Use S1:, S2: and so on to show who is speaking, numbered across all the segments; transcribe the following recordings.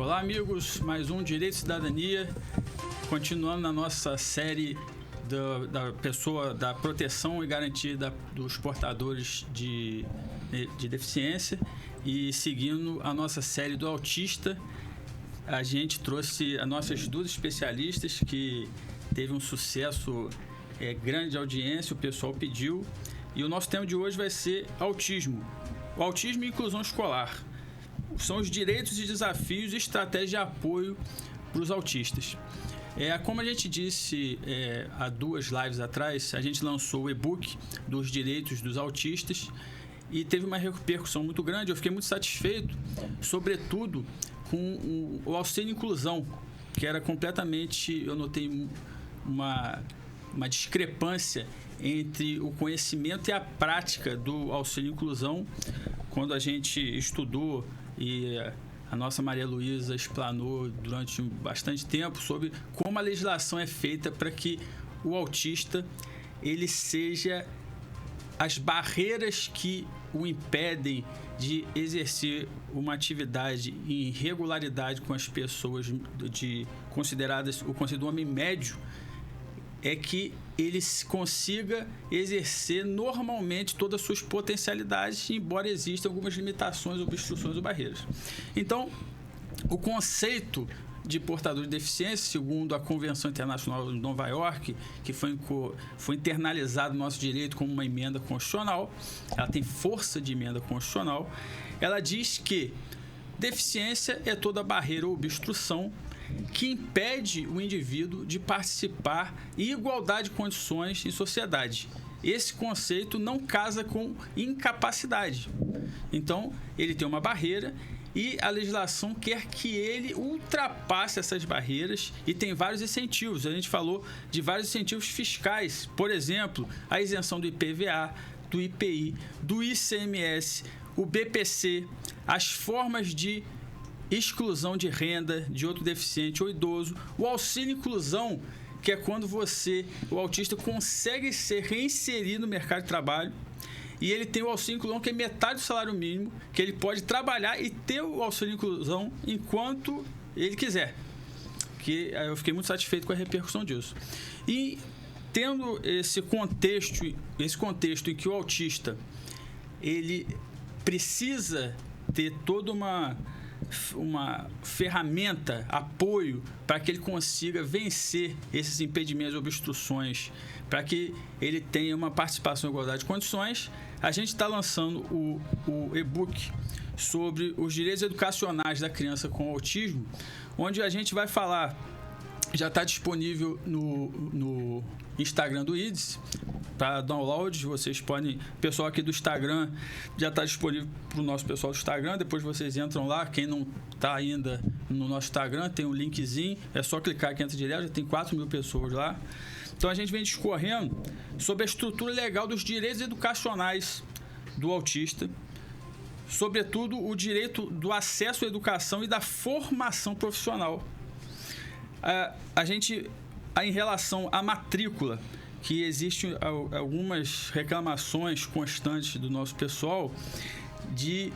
S1: Olá, amigos, mais um Direito e Cidadania, continuando na nossa série da proteção e garantia dos portadores de deficiência, e seguindo a nossa série do autista. A gente trouxe as nossas duas especialistas, que teve um sucesso grande de audiência, o pessoal pediu, e o nosso tema de hoje vai ser autismo. O autismo e inclusão escolar. São os direitos e desafios e estratégias de apoio para os autistas. Como a gente disse há 2 lives atrás, a gente lançou o e-book dos direitos dos autistas e teve uma repercussão muito grande. Eu fiquei muito satisfeito, sobretudo com o auxílio inclusão, que era completamente... Eu notei uma discrepância entre o conhecimento e a prática do auxílio inclusão. Quando a gente estudou, e a nossa Maria Luísa explanou durante bastante tempo sobre como a legislação é feita para que o autista ele seja as barreiras que o impedem de exercer uma atividade em regularidade com as pessoas consideradas o considerado homem médio, é que ele consiga exercer normalmente todas as suas potencialidades, embora existam algumas limitações, obstruções ou barreiras. Então, o conceito de portador de deficiência, segundo a Convenção Internacional de Nova York, que foi internalizado no nosso direito como uma emenda constitucional, ela tem força de emenda constitucional, ela diz que deficiência é toda barreira ou obstrução que impede o indivíduo de participar em igualdade de condições em sociedade. Esse conceito não casa com incapacidade. Então, ele tem uma barreira e a legislação quer que ele ultrapasse essas barreiras, e tem vários incentivos. A gente falou de vários incentivos fiscais, por exemplo, a isenção do IPVA, do IPI, do ICMS, o BPC, as formas de exclusão de renda de outro deficiente ou idoso, o auxílio inclusão, que é quando o autista consegue ser reinserido no mercado de trabalho, e ele tem o auxílio inclusão, que é metade do salário mínimo, que ele pode trabalhar e ter o auxílio inclusão enquanto ele quiser. Que eu fiquei muito satisfeito com a repercussão disso. E tendo esse contexto em que o autista ele precisa ter toda uma ferramenta, apoio, para que ele consiga vencer esses impedimentos e obstruções, para que ele tenha uma participação em igualdade de condições, a gente está lançando o e-book sobre os direitos educacionais da criança com autismo, onde a gente vai falar, já está disponível no Instagram do IDS, para download. Vocês podem, o pessoal aqui do Instagram já está disponível para o nosso pessoal do Instagram, depois vocês entram lá. Quem não está ainda no nosso Instagram, tem um linkzinho, é só clicar que entra direto, já tem 4.000 pessoas lá. Então a gente vem discorrendo sobre a estrutura legal dos direitos educacionais do autista, sobretudo o direito do acesso à educação e da formação profissional. Em relação à matrícula, que existem algumas reclamações constantes do nosso pessoal de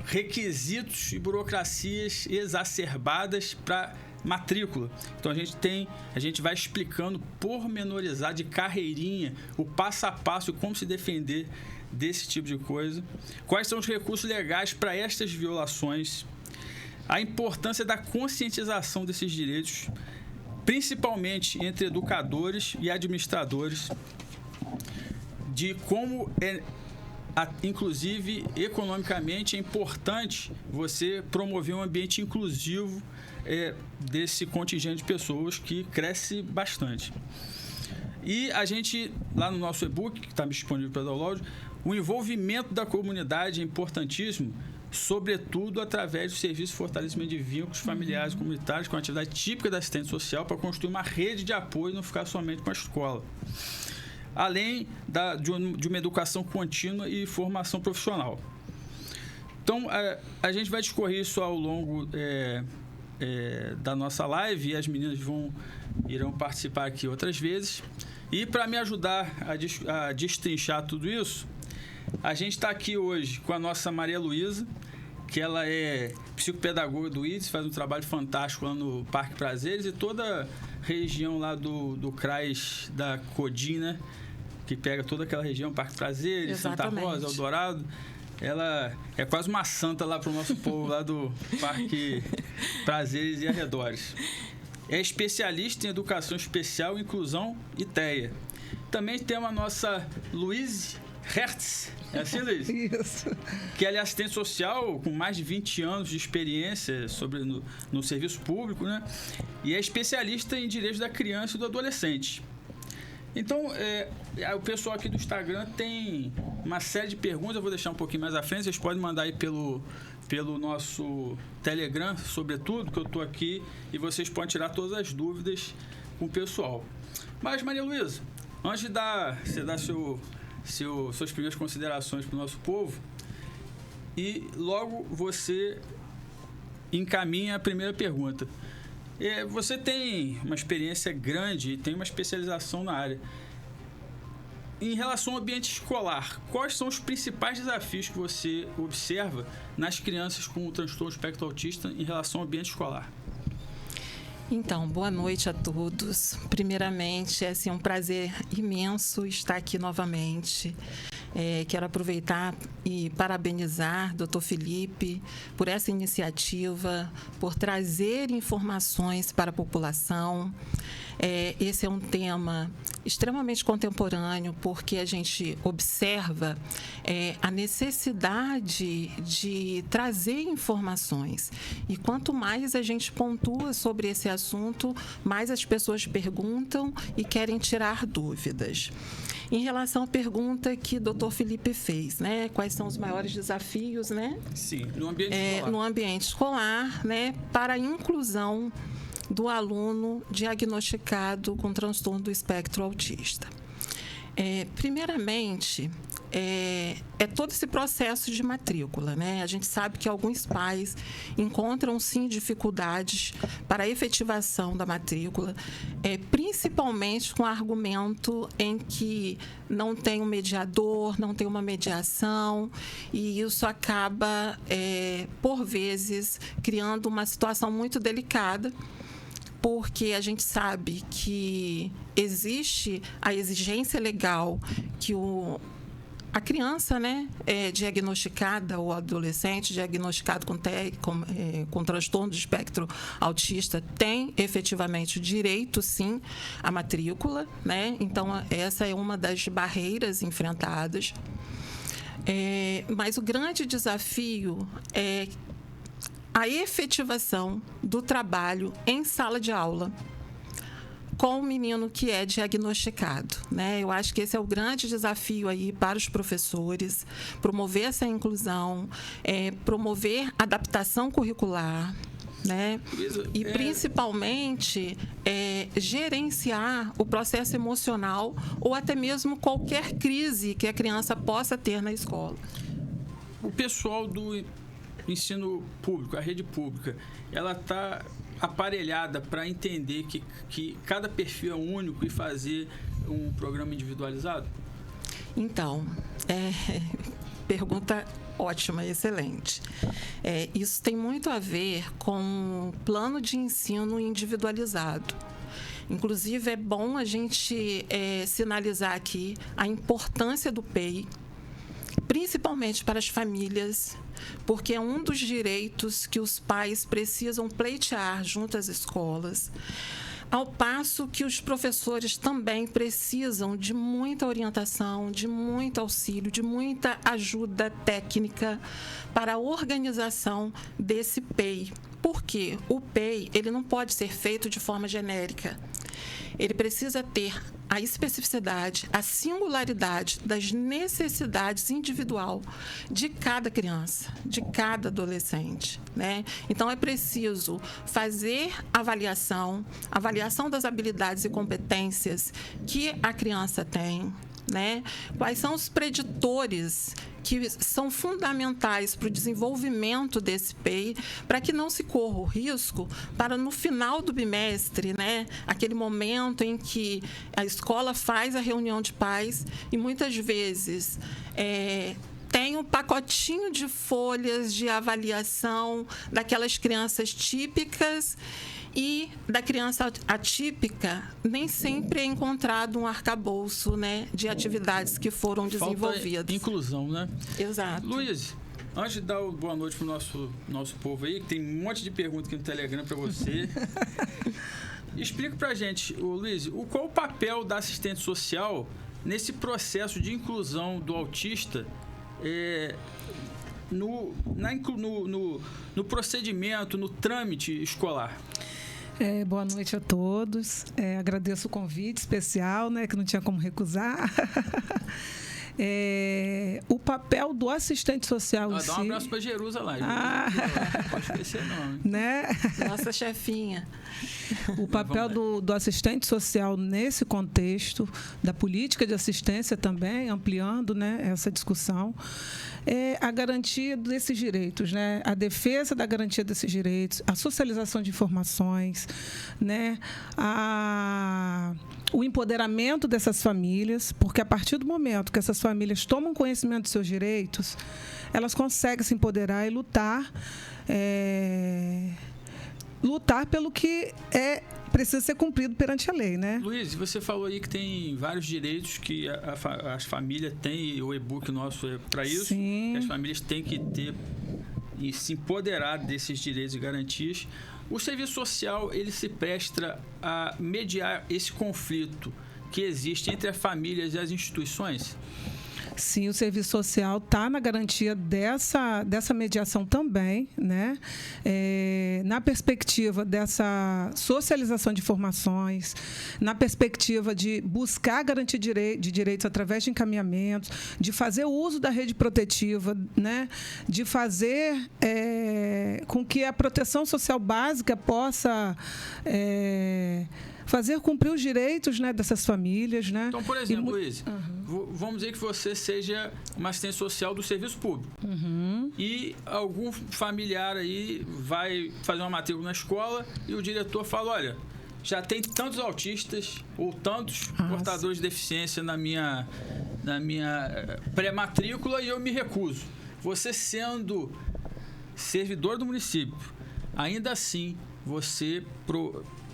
S1: requisitos e burocracias exacerbadas para matrícula. Então a gente vai explicando pormenorizado, de carreirinha, o passo a passo, como se defender desse tipo de coisa, quais são os recursos legais para estas violações, a importância da conscientização desses direitos, principalmente entre educadores e administradores, de como inclusive economicamente é importante você promover um ambiente inclusivo desse contingente de pessoas que cresce bastante. E a gente, lá no nosso e-book, que está disponível para download, o envolvimento da comunidade é importantíssimo, sobretudo através do serviço de fortalecimento de vínculos familiares e comunitários, com a atividade típica da assistência social, para construir uma rede de apoio e não ficar somente com a escola. Além de uma educação contínua e formação profissional. Então, a gente vai discorrer isso ao longo da nossa live, e as meninas irão participar aqui outras vezes. E para me ajudar a destrinchar tudo isso, a gente está aqui hoje com a nossa Maria Luísa, que ela é psicopedagoga do IDES, faz um trabalho fantástico lá no Parque Prazeres, e toda a região lá do CRAS da Codina, que pega toda aquela região, Parque Prazeres,
S2: Exatamente.
S1: Santa Rosa, Eldorado. Ela é quase uma santa lá para o nosso povo lá do Parque Prazeres e arredores. É especialista em educação especial, inclusão e TEA. Também temos a nossa Luiz Hertz. É assim, Luiz?
S3: Isso.
S1: Que ela é assistente social com mais de 20 anos de experiência no serviço público, né? E é especialista em direitos da criança e do adolescente. Então, o pessoal aqui do Instagram tem uma série de perguntas, eu vou deixar um pouquinho mais à frente, vocês podem mandar aí pelo nosso Telegram, sobretudo, que eu estou aqui, e vocês podem tirar todas as dúvidas com o pessoal. Mas, Maria Luísa, antes de você dar suas primeiras considerações para o nosso povo, e logo você encaminha a primeira pergunta. Você tem uma experiência grande e tem uma especialização na área. Em relação ao ambiente escolar, quais são os principais desafios que você observa nas crianças com o transtorno espectro autista em relação ao ambiente escolar?
S2: Então, boa noite a todos. Primeiramente, é um prazer imenso estar aqui novamente. Quero aproveitar e parabenizar o Dr. Felipe por essa iniciativa, por trazer informações para a população. Esse é um tema extremamente contemporâneo, porque a gente observa a necessidade de trazer informações. E quanto mais a gente pontua sobre esse assunto, mais as pessoas perguntam e querem tirar dúvidas. Em relação à pergunta que o Dr. Felipe fez, né? Quais são os maiores desafios, né?
S1: Sim, no ambiente escolar.
S2: No ambiente escolar, né? Para a inclusão do aluno diagnosticado com transtorno do espectro autista. Primeiramente, todo esse processo de matrícula, né? A gente sabe que alguns pais encontram, sim, dificuldades para a efetivação da matrícula, principalmente com o argumento em que não tem um mediador, não tem uma mediação, e isso acaba, por vezes, criando uma situação muito delicada, porque a gente sabe que existe a exigência legal que a criança, né, diagnosticada, ou adolescente diagnosticado com transtorno do espectro autista, tem efetivamente o direito, sim, à matrícula, né? Então, essa é uma das barreiras enfrentadas. Mas o grande desafio é a efetivação do trabalho em sala de aula com o menino que é diagnosticado, né? Eu acho que esse é o grande desafio aí para os professores, promover essa inclusão, promover adaptação curricular, né? E principalmente gerenciar o processo emocional ou até mesmo qualquer crise que a criança possa ter na escola.
S1: O pessoal do ensino público, a rede pública, ela está aparelhada para entender que cada perfil é único e fazer um programa individualizado?
S2: Então, pergunta ótima, excelente. Isso tem muito a ver com o plano de ensino individualizado. Inclusive, é bom a gente sinalizar aqui a importância do PEI, principalmente para as famílias, porque é um dos direitos que os pais precisam pleitear junto às escolas, ao passo que os professores também precisam de muita orientação, de muito auxílio, de muita ajuda técnica para a organização desse PEI. Por quê? O PEI, ele não pode ser feito de forma genérica. Ele precisa ter a especificidade, a singularidade das necessidades individual de cada criança, de cada adolescente, né? Então, é preciso fazer avaliação das habilidades e competências que a criança tem, né? Quais são os preditores que são fundamentais para o desenvolvimento desse PEI, para que não se corra o risco para, no final do bimestre, né, aquele momento em que a escola faz a reunião de pais e muitas vezes tem um pacotinho de folhas de avaliação daquelas crianças típicas. E da criança atípica, nem sempre é encontrado um arcabouço, né, de atividades que foram desenvolvidas.
S1: Falta inclusão, né?
S2: Exato.
S1: Luiz, antes de dar boa noite para o nosso povo aí, que tem um monte de perguntas aqui no Telegram para você. Explica para a gente, Luiz, qual o papel da assistente social nesse processo de inclusão do autista no procedimento, no trâmite escolar?
S3: Boa noite a todos. Agradeço o convite especial, né, que não tinha como recusar. O papel do assistente social em si...
S1: Dá um abraço para Jerusa lá. Não pode esquecer não.
S3: Né?
S2: Nossa chefinha.
S3: O papel do assistente social nesse contexto, da política de assistência também, ampliando, né, essa discussão, é a garantia desses direitos, né? A defesa da garantia desses direitos, a socialização de informações, né? O empoderamento dessas famílias, porque a partir do momento que essas famílias tomam conhecimento dos seus direitos, elas conseguem se empoderar e lutar pelo que precisa ser cumprido perante a lei, né?
S1: Luiz, você falou aí que tem vários direitos que as famílias têm, e o e-book nosso é para isso.
S3: Sim.
S1: Que as famílias têm que ter e se empoderar desses direitos e garantias. O serviço social, ele se presta a mediar esse conflito que existe entre as famílias e as instituições?
S3: Sim, o serviço social está na garantia dessa mediação também, né? Na perspectiva dessa socialização de informações, na perspectiva de buscar garantir de direitos através de encaminhamentos, de fazer uso da rede protetiva, né? De fazer com que a proteção social básica possa fazer cumprir os direitos, né, dessas famílias, né?
S1: Então, por exemplo, Luiz, vamos dizer que você seja uma assistente social do serviço público. E algum familiar aí vai fazer uma matrícula na escola e o diretor fala, olha, já tem tantos autistas ou tantos portadores de deficiência na minha pré-matrícula e eu me recuso. Você sendo servidor do município, ainda assim, você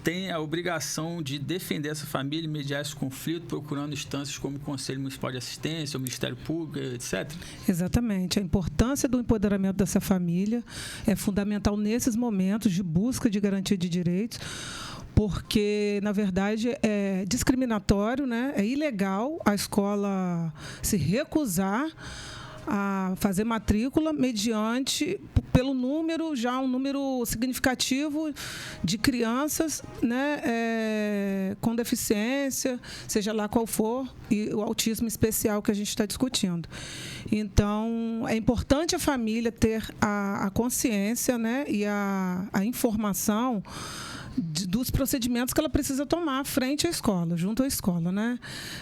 S1: tem a obrigação de defender essa família e mediar esse conflito, procurando instâncias como o Conselho Municipal de Assistência, o Ministério Público, etc.
S3: Exatamente. A importância do empoderamento dessa família é fundamental nesses momentos de busca de garantia de direitos, porque, na verdade, é discriminatório, né? É ilegal a escola se recusar a fazer matrícula pelo número, já um número significativo de crianças, né, com deficiência, seja lá qual for, e o autismo especial que a gente está discutindo. Então, é importante a família ter a consciência, né, e a informação dos procedimentos que ela precisa tomar frente à escola, junto à escola, né?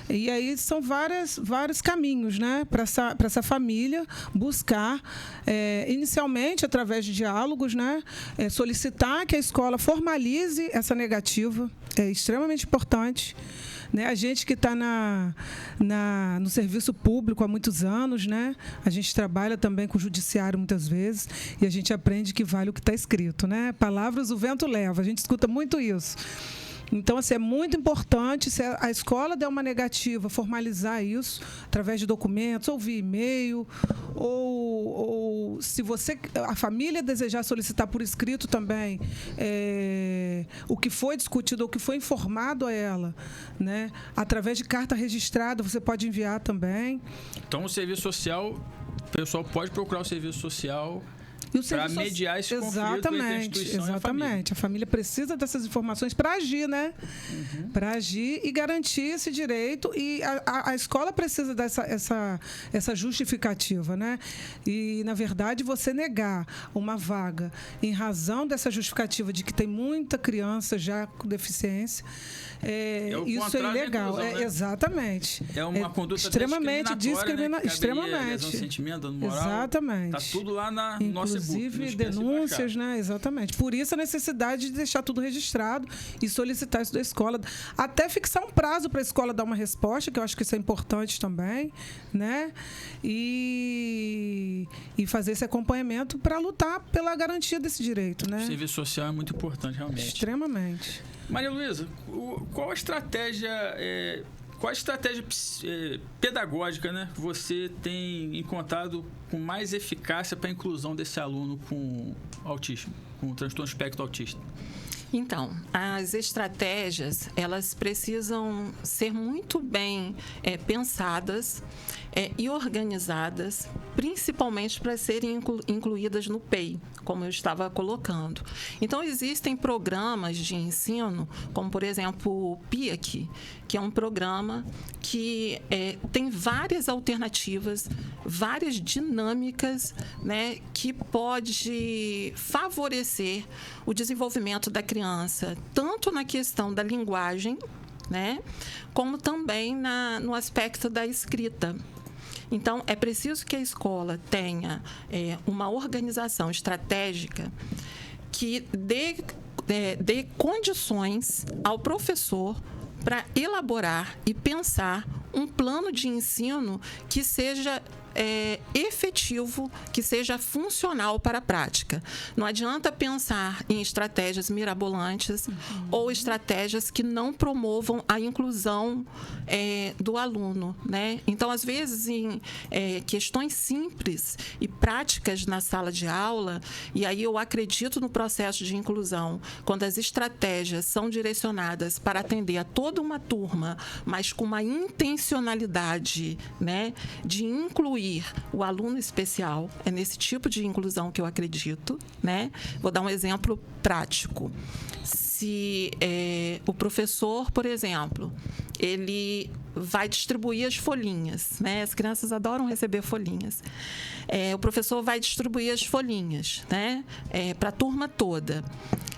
S3: E aí são vários caminhos, né, para essa família buscar, inicialmente através de diálogos, né, solicitar que a escola formalize essa negativa, é extremamente importante. Né? A gente que está no serviço público há muitos anos, né? A gente trabalha também com o judiciário muitas vezes e a gente aprende que vale o que está escrito, né? Palavras o vento leva, a gente escuta muito isso. Então, assim, é muito importante, se a escola der uma negativa, formalizar isso através de documentos, ou via e-mail, ou se a família desejar solicitar por escrito também o que foi discutido, ou o que foi informado a ela, né? Através de carta registrada, você pode enviar também.
S1: Então, o serviço social, o pessoal pode procurar o serviço social para mediar esse conflito entre a instituição e a família.
S3: Exatamente. A família precisa dessas informações para agir, né? Para agir e garantir esse direito. E a escola precisa dessa justificativa, né? E, na verdade, você negar uma vaga em razão dessa justificativa de que tem muita criança já com deficiência, isso é ilegal.
S1: Né?
S3: Exatamente.
S1: É uma conduta
S3: extremamente discriminatória.
S1: Né? Extremamente. Lesão, sentimento, dano moral.
S3: Exatamente.
S1: Está tudo lá na nossa
S3: inclusive denúncias, né? Exatamente. Por isso a necessidade de deixar tudo registrado e solicitar isso da escola. Até fixar um prazo para a escola dar uma resposta, que eu acho que isso é importante também, né? E fazer esse acompanhamento para lutar pela garantia desse direito, né?
S1: O serviço social é muito importante, realmente.
S3: Extremamente.
S1: Maria Luísa, qual a estratégia pedagógica, né, que você tem encontrado com mais eficácia para a inclusão desse aluno com autismo, com transtorno espectro autista?
S2: Então, as estratégias, elas precisam ser muito bem pensadas e organizadas, principalmente para serem incluídas no PEI, como eu estava colocando. Então, existem programas de ensino, como, por exemplo, o PIAC, que é um programa que tem várias alternativas, várias dinâmicas, né, que pode favorecer o desenvolvimento da criança, tanto na questão da linguagem, né, como também no aspecto da escrita. Então, é preciso que a escola tenha uma organização estratégica que dê condições ao professor para elaborar e pensar um plano de ensino que seja efetivo, que seja funcional para a prática. Não adianta pensar em estratégias mirabolantes ou estratégias que não promovam a inclusão do aluno, né? Então, às vezes, em questões simples e práticas na sala de aula, e aí eu acredito no processo de inclusão, quando as estratégias são direcionadas para atender a toda uma turma, mas com uma intencionalidade, né, de incluir o aluno especial, é nesse tipo de inclusão que eu acredito, né? Vou dar um exemplo prático. Se o professor, por exemplo, ele vai distribuir as folhinhas, né? As crianças adoram receber folhinhas. O professor vai distribuir as folhinhas, né, para a turma toda.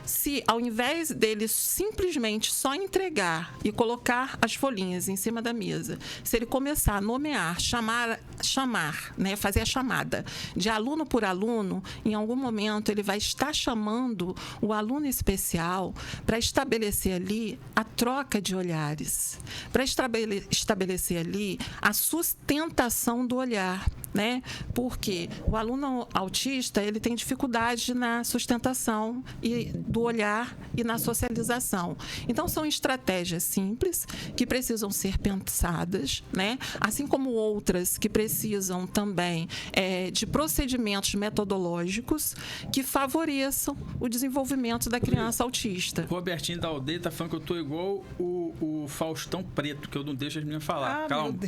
S2: Se, ao invés dele simplesmente só entregar e colocar as folhinhas em cima da mesa, se ele começar a nomear, chamar, né, fazer a chamada de aluno por aluno, em algum momento ele vai estar chamando o aluno especial para estabelecer ali a troca de olhares, para estabelecer ali a sustentação do olhar, né? Porque o aluno autista, ele tem dificuldade na sustentação do olhar e na socialização. Então, são estratégias simples que precisam ser pensadas, né? Assim como outras que precisam também de procedimentos metodológicos que favoreçam o desenvolvimento da criança autista.
S1: O Robertinho da aldeia está falando que eu estou igual o Faustão Preto, que eu não deixo as meninas falar. Calma.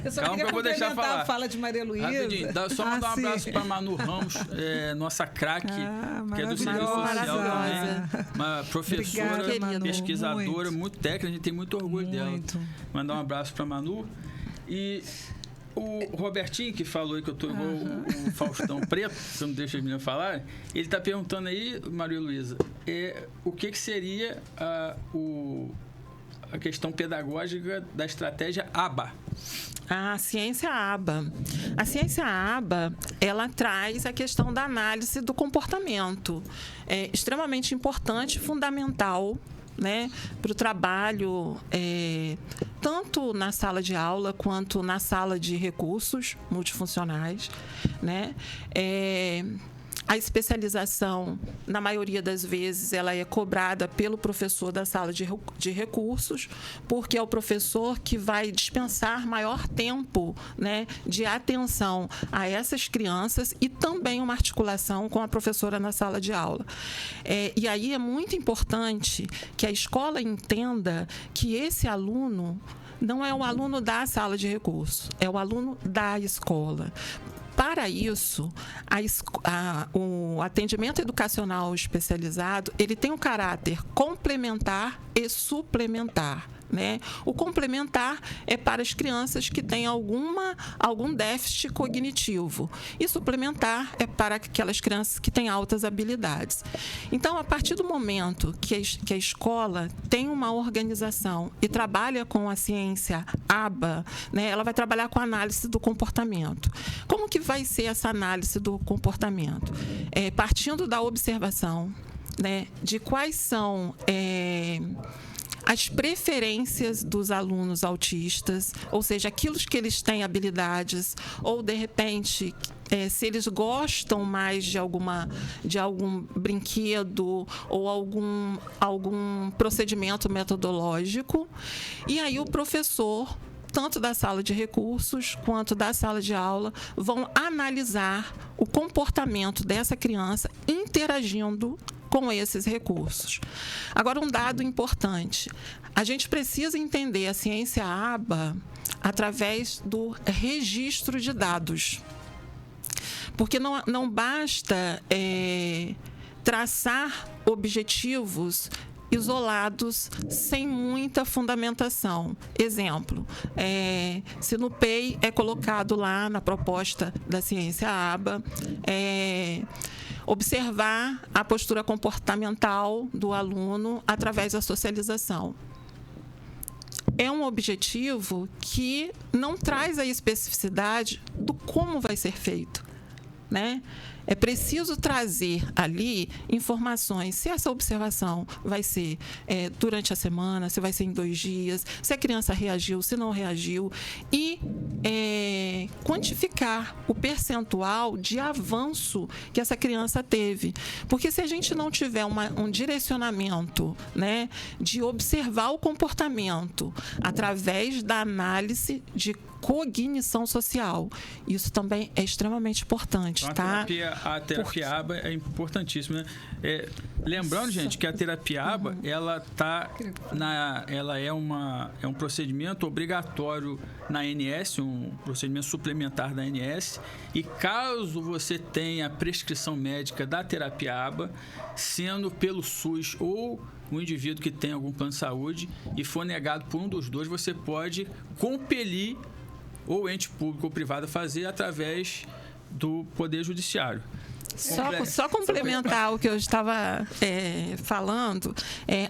S3: Eu só
S1: Calma que eu vou deixar falar.
S3: A fala de Maria Luísa.
S1: Rapidinho, só mandar um abraço para Manu Ramos, nossa craque, que é do Serviço Social também. Uma professora,
S3: obrigada,
S1: pesquisadora, muito técnica, a gente tem muito orgulho dela. Mandar um abraço para Manu. E o Robertinho, que falou aí que eu estou igual o Faustão Preto, que eu não deixo as meninas falarem, ele está perguntando aí, Maria Luísa, o que seria a questão pedagógica da estratégia ABA.
S2: A ciência ABA. A ciência ABA, ela traz a questão da análise do comportamento. É extremamente importante, fundamental, né, para o trabalho, tanto na sala de aula quanto na sala de recursos multifuncionais, né? A especialização, na maioria das vezes, ela é cobrada pelo professor da sala de recursos, porque é o professor que vai dispensar maior tempo, né, de atenção a essas crianças e também uma articulação com a professora na sala de aula. E aí é muito importante que a escola entenda que esse aluno não é o aluno da sala de recursos, é o aluno da escola. Para isso, o atendimento educacional especializado, ele tem um caráter complementar e suplementar, né? O complementar é para as crianças que têm algum déficit cognitivo. E suplementar é para aquelas crianças que têm altas habilidades. Então, a partir do momento que a escola tem uma organização e trabalha com a ciência ABA, né, ela vai trabalhar com a análise do comportamento. Como que vai ser essa análise do comportamento? Partindo da observação, né, de quais são as preferências dos alunos autistas, ou seja, aquilo que eles têm habilidades, ou, de repente, se eles gostam mais de algum brinquedo ou algum procedimento metodológico. E aí o professor, tanto da sala de recursos quanto da sala de aula, vão analisar o comportamento dessa criança interagindo com esses recursos. Agora, um dado importante. A gente precisa entender a ciência ABA através do registro de dados. Porque não basta traçar objetivos isolados, sem muita fundamentação. Exemplo, se no PEI é colocado lá na proposta da ciência ABA, observar a postura comportamental do aluno através da socialização. É um objetivo que não traz a especificidade do como vai ser feito, né? É preciso trazer ali informações, se essa observação vai ser durante a semana, se vai ser em 2 dias, se a criança reagiu, se não reagiu, e quantificar o percentual de avanço que essa criança teve. Porque se a gente não tiver um direcionamento, né, de observar o comportamento através da análise de cognição social, isso também é extremamente importante,
S1: então,
S2: tá?
S1: A terapia ABA é importantíssima, né? Lembrando, gente, que a terapia ABA, ela é um procedimento obrigatório na ANS, um procedimento suplementar da ANS, e caso você tenha prescrição médica da terapia ABA, sendo pelo SUS ou o indivíduo que tem algum plano de saúde e for negado por um dos dois, você pode compelir ou ente público ou privado a fazer através do Poder Judiciário.
S2: Só complementar o que eu estava falando,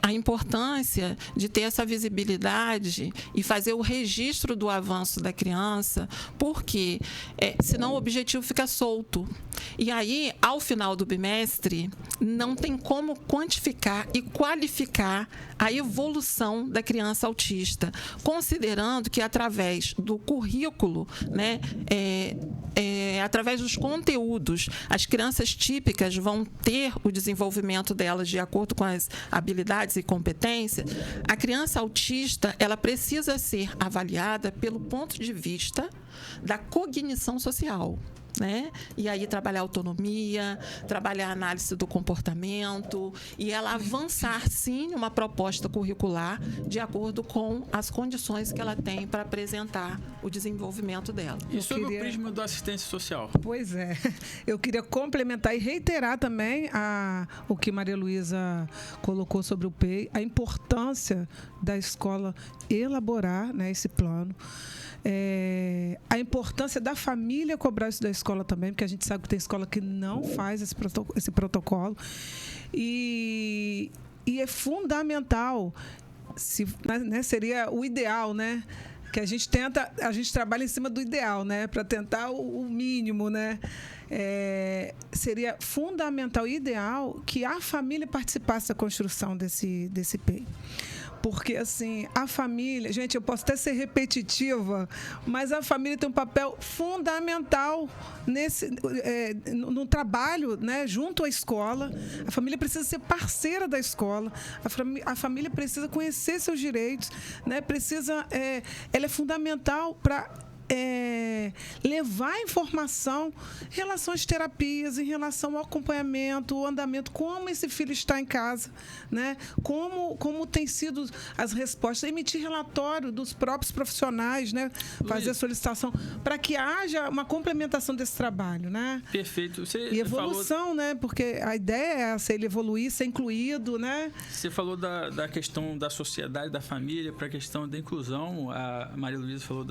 S2: a importância de ter essa visibilidade e fazer o registro do avanço da criança, porque senão o objetivo fica solto. E aí, ao final do bimestre, não tem como quantificar e qualificar a evolução da criança autista, considerando que através do currículo, né, através dos conteúdos, as crianças típicas vão ter o desenvolvimento delas de acordo com as habilidades e competências. A criança autista, ela precisa ser avaliada pelo ponto de vista da cognição social, né? E aí trabalhar a autonomia, trabalhar a análise do comportamento e ela avançar, sim, uma proposta curricular de acordo com as condições que ela tem para apresentar o desenvolvimento dela.
S1: E sobre o prisma da assistência social?
S3: Pois é. Eu queria complementar e reiterar também o que Maria Luísa colocou sobre o PEI, a importância da escola elaborar, né, esse plano. A importância da família cobrar isso da escola também, porque a gente sabe que tem escola que não faz esse protocolo. E é fundamental, né, seria o ideal, né? Que a gente trabalha em cima do ideal, né? Para tentar o mínimo, né? Seria fundamental e ideal que a família participasse da construção desse PEI. Porque, assim, a família... Gente, eu posso até ser repetitiva, mas a família tem um papel fundamental no trabalho, né, junto à escola. A família precisa ser parceira da escola. A família precisa conhecer seus direitos, né? Ela é fundamental para levar informação em relação às terapias, em relação ao acompanhamento, o andamento, como esse filho está em casa, né? Como tem sido as respostas, emitir relatório dos próprios profissionais, né? Fazer solicitação para que haja uma complementação desse trabalho, né?
S1: Perfeito.
S3: E evolução, né? Porque a ideia é essa, ele evoluir, ser incluído, né?
S1: Você falou da questão da sociedade, da família, para a questão da inclusão. A Maria Luísa falou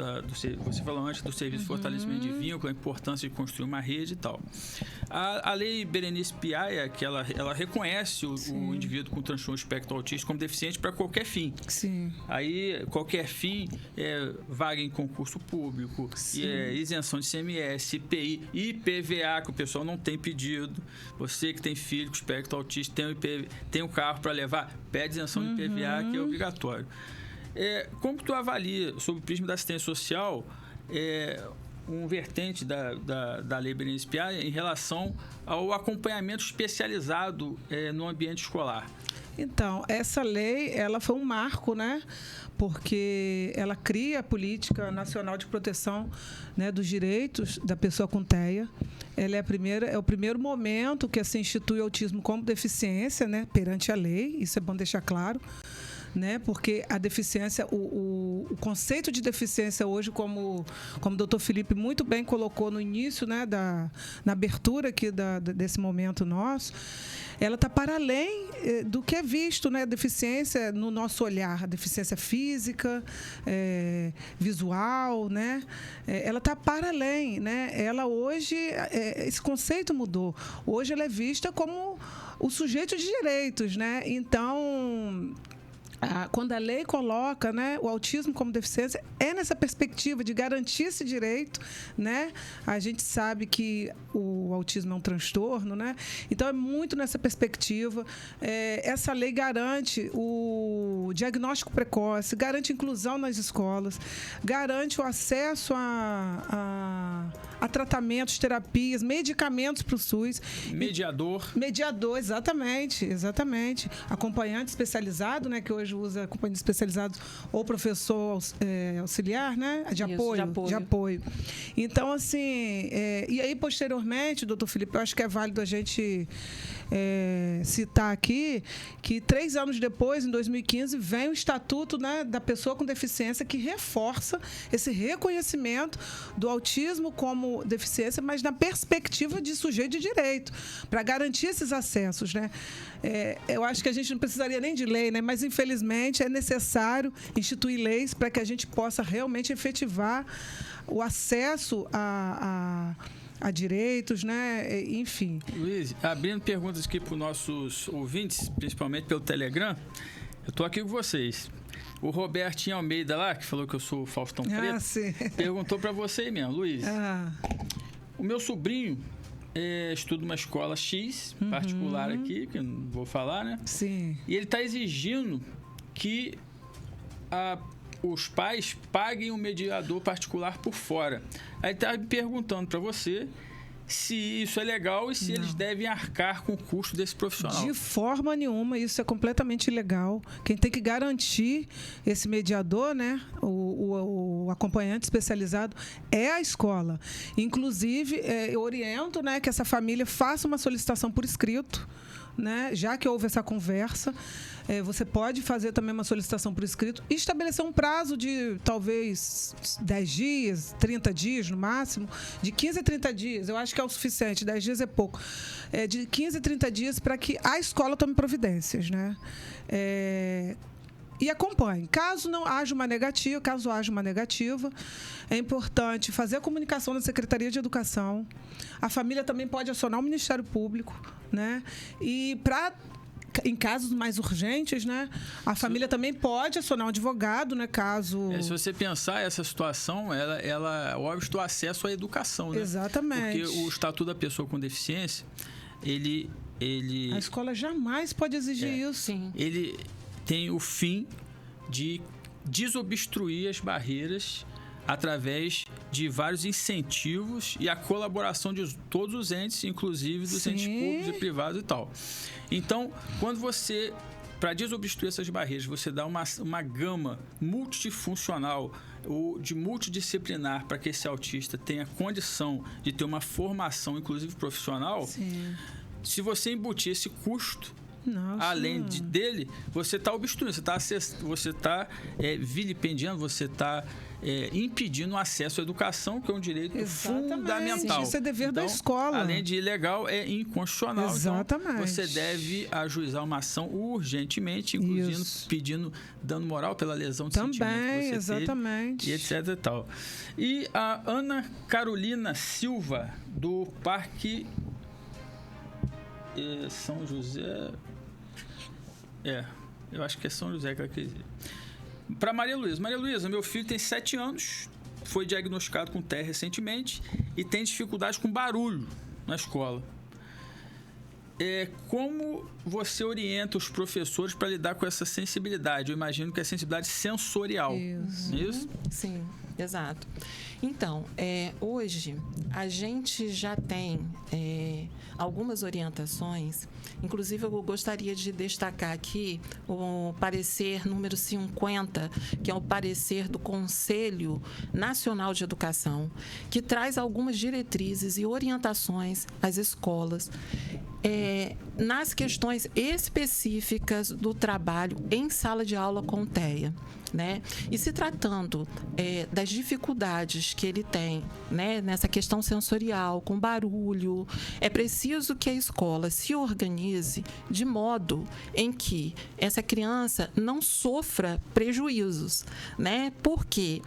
S1: você falou antes do serviço de fortalecimento de vínculo, a importância de construir uma rede e tal. A lei Berenice Piaia, que ela reconhece o indivíduo com transtorno espectro autista como deficiente para qualquer fim.
S3: Sim.
S1: Aí, qualquer fim é vaga em concurso público, isenção de CMS, IPI, IPVA, que o pessoal não tem pedido. Você que tem filho com espectro autista, tem um carro para levar, pede isenção de IPVA, que é obrigatório. Como tu avalia, sob o prisma da assistência social, um vertente da Lei Berenice Piaia em relação ao acompanhamento especializado no ambiente escolar?
S3: Então, essa lei, ela foi um marco, né? Porque ela cria a Política Nacional de Proteção, né, dos Direitos da Pessoa com TEA. Ela é o primeiro momento que se institui o autismo como deficiência, né, perante a lei, isso é bom deixar claro. Né? Porque a deficiência, o conceito de deficiência hoje, como o doutor Felipe muito bem colocou no início, né, na abertura aqui desse momento nosso, ela está para além do que é visto, né? A deficiência no nosso olhar, a deficiência física, visual, né? Ela está para além, né? Ela hoje, esse conceito mudou. Hoje ela é vista como o sujeito de direitos, né? Então, quando a lei coloca, né, o autismo como deficiência, é nessa perspectiva de garantir esse direito, né? A gente sabe que o autismo é um transtorno, né? Então, é muito nessa perspectiva. Essa lei garante o diagnóstico precoce, garante inclusão nas escolas, garante o acesso a tratamentos, terapias, medicamentos para o SUS.
S1: Mediador,
S3: exatamente. Acompanhante especializado, né, que hoje usa acompanhante especializado ou professor auxiliar, né, de apoio. Então, assim, e aí, posteriormente, doutor Felipe, eu acho que é válido a gente citar aqui que 3 anos depois, em 2015, vem o Estatuto, né, da Pessoa com Deficiência, que reforça esse reconhecimento do autismo como deficiência, mas na perspectiva de sujeito de direito, para garantir esses acessos, né? Eu acho que a gente não precisaria nem de lei, né? Mas, infelizmente, é necessário instituir leis para que a gente possa realmente efetivar o acesso a direitos, né? Enfim.
S1: Luiz, abrindo perguntas aqui para os nossos ouvintes, principalmente pelo Telegram, eu estou aqui com vocês. O Robertinho Almeida lá, que falou que eu sou o Faustão Preto,
S3: sim.
S1: perguntou para você mesmo, Luiz. O meu sobrinho estuda uma escola X, particular aqui, que eu não vou falar, né?
S3: Sim.
S1: E ele está exigindo que os pais paguem um mediador particular por fora. Aí está me perguntando para você se isso é legal e se eles devem arcar com o custo desse profissional.
S3: De forma nenhuma, isso é completamente ilegal. Quem tem que garantir esse mediador, né, o acompanhante especializado, é a escola. Inclusive, eu oriento, né, que essa família faça uma solicitação por escrito, né, já que houve essa conversa. Você pode fazer também uma solicitação por escrito e estabelecer um prazo de talvez 10 dias, 30 dias no máximo, de 15 a 30 dias. Eu acho que é o suficiente, 10 dias é pouco. De 15 a 30 dias para que a escola tome providências, né? E acompanhe. Caso haja uma negativa, é importante fazer a comunicação na Secretaria de Educação. A família também pode acionar o Ministério Público, né? E em casos mais urgentes, né, a família também pode acionar um advogado, né, caso...
S1: Se você pensar essa situação, ela obsta o acesso à educação, né?
S3: Exatamente.
S1: Porque o Estatuto da Pessoa com Deficiência,
S3: A escola jamais pode exigir isso.
S2: Sim.
S1: Ele tem o fim de desobstruir as barreiras através de vários incentivos e a colaboração de todos os entes, inclusive dos entes públicos e privados e tal. Então, quando você, para desobstruir essas barreiras, você dá uma gama multifuncional, de multidisciplinar para que esse autista tenha condição de ter uma formação, inclusive profissional,
S3: Sim.
S1: se você embutir esse custo,
S3: Nossa.
S1: além dele, você está obstruindo, você está vilipendiando, você está impedindo o acesso à educação, que é um direito fundamental.
S3: Isso é dever da
S1: Então,
S3: escola.
S1: Além de ilegal, é inconstitucional.
S3: Exatamente.
S1: Então, você deve ajuizar uma ação urgentemente, inclusive dando moral pela lesão de sentimento
S3: Também,
S1: que você
S3: exatamente.
S1: teve, e etc e tal. E a Ana Carolina Silva, do Parque São José... eu acho que é São José que ela quer dizer. Para Maria Luísa. Maria Luísa, meu filho tem 7 anos, foi diagnosticado com TEA recentemente e tem dificuldade com barulho na escola. Como você orienta os professores para lidar com essa sensibilidade? Eu imagino que é sensibilidade sensorial. Isso?
S2: Sim, exato. Então, hoje a gente já tem algumas orientações. Inclusive, eu gostaria de destacar aqui o parecer número 50, que é o parecer do Conselho Nacional de Educação, que traz algumas diretrizes e orientações às escolas nas questões específicas do trabalho em sala de aula com TEA. Né? E se tratando das dificuldades que ele tem, né, nessa questão sensorial, com barulho, é preciso que a escola se organize de modo em que essa criança não sofra prejuízos, né? Porque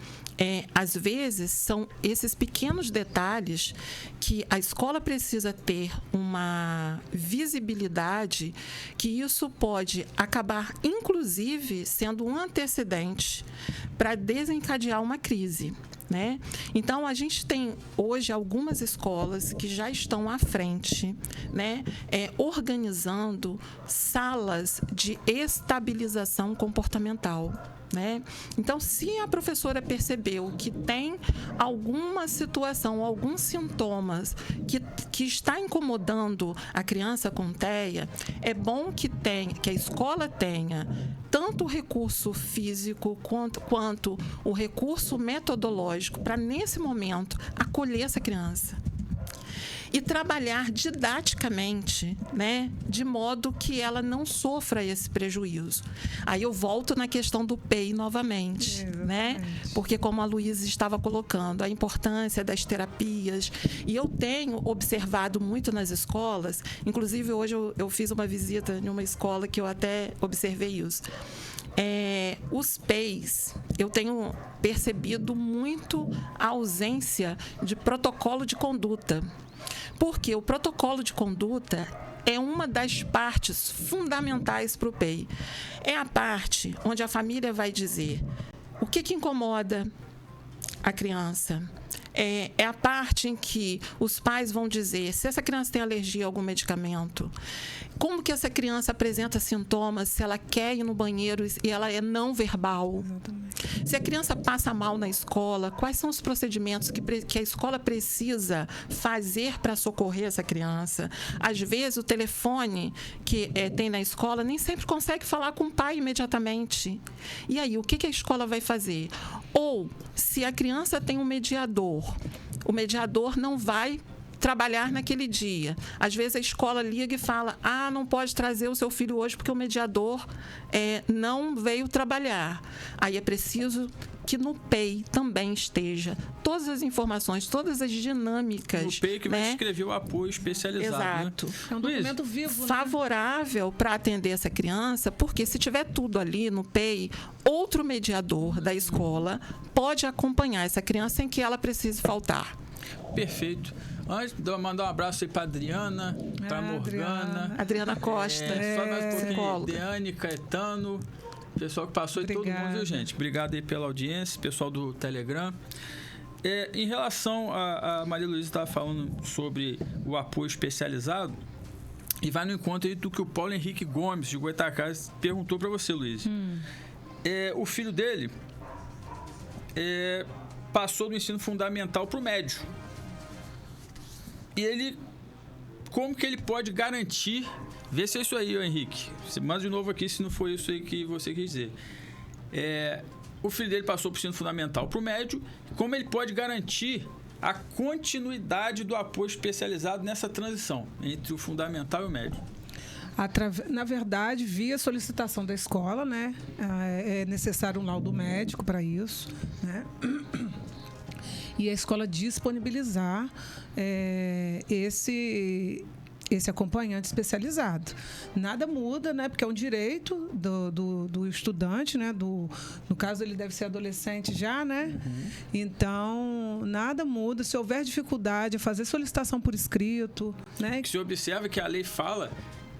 S2: às vezes são esses pequenos detalhes que a escola precisa ter uma visibilidade, que isso pode acabar, inclusive, sendo um antecedente para desencadear uma crise. Né? Então, a gente tem hoje algumas escolas que já estão à frente, né, organizando salas de estabilização comportamental. Né? Então, se a professora percebeu que tem alguma situação, alguns sintomas que está incomodando a criança com TEA, é bom que a escola tenha tanto o recurso físico quanto o recurso metodológico para, nesse momento, acolher essa criança. E trabalhar didaticamente, né, de modo que ela não sofra esse prejuízo. Aí eu volto na questão do PEI novamente, né? Porque, como a Luísa estava colocando, a importância das terapias. E eu tenho observado muito nas escolas, inclusive hoje eu fiz uma visita em uma escola que eu até observei isso. Os PEIs, eu tenho percebido muito a ausência de protocolo de conduta. Porque o protocolo de conduta é uma das partes fundamentais para o PEI. É a parte onde a família vai dizer o que incomoda a criança. É a parte em que os pais vão dizer se essa criança tem alergia a algum medicamento, como que essa criança apresenta sintomas, se ela quer ir no banheiro e ela é não verbal. Se a criança passa mal na escola, quais são os procedimentos que a escola precisa fazer para socorrer essa criança. Às vezes, o telefone que tem na escola nem sempre consegue falar com o pai imediatamente. E aí, o que a escola vai fazer? Ou, se a criança tem um mediador, o mediador não vai trabalhar naquele dia. Às vezes a escola liga e fala: não pode trazer o seu filho hoje porque o mediador não veio trabalhar. Aí é preciso que no PEI também esteja todas as informações, todas as dinâmicas.
S1: No PEI que vai escrever o apoio especializado.
S2: Exato.
S1: Né?
S3: É um documento vivo,
S2: favorável para atender essa criança, porque se tiver tudo ali no PEI, outro mediador da escola pode acompanhar essa criança sem que ela precise faltar.
S1: Perfeito. Antes de mandar um abraço aí para Adriana, para Morgana.
S2: Adriana Costa.
S1: Só mais um pouquinho. Deane, Caetano, pessoal que passou e todo mundo, viu, gente? Obrigado aí pela audiência, pessoal do Telegram. Em relação a Maria Luísa estava falando sobre o apoio especializado, e vai no encontro aí do que o Paulo Henrique Gomes, de Goitacás, perguntou para você, Luísa. O filho dele passou do ensino fundamental para o médio. E ele, como que ele pode garantir, vê se é isso aí, Henrique, você manda de novo aqui se não foi isso aí que você quis dizer, o filho dele passou para o ensino fundamental para o médio, como ele pode garantir a continuidade do apoio especializado nessa transição entre o fundamental e o médio?
S3: Na verdade, via solicitação da escola, né? É necessário um laudo médico para isso, né? E a escola disponibilizar esse acompanhante especializado. Nada muda, né? Porque é um direito do estudante, né? No caso, ele deve ser adolescente já, né? Uhum. Então, nada muda. Se houver dificuldade, é fazer solicitação por escrito, né?
S1: Se observa que a lei fala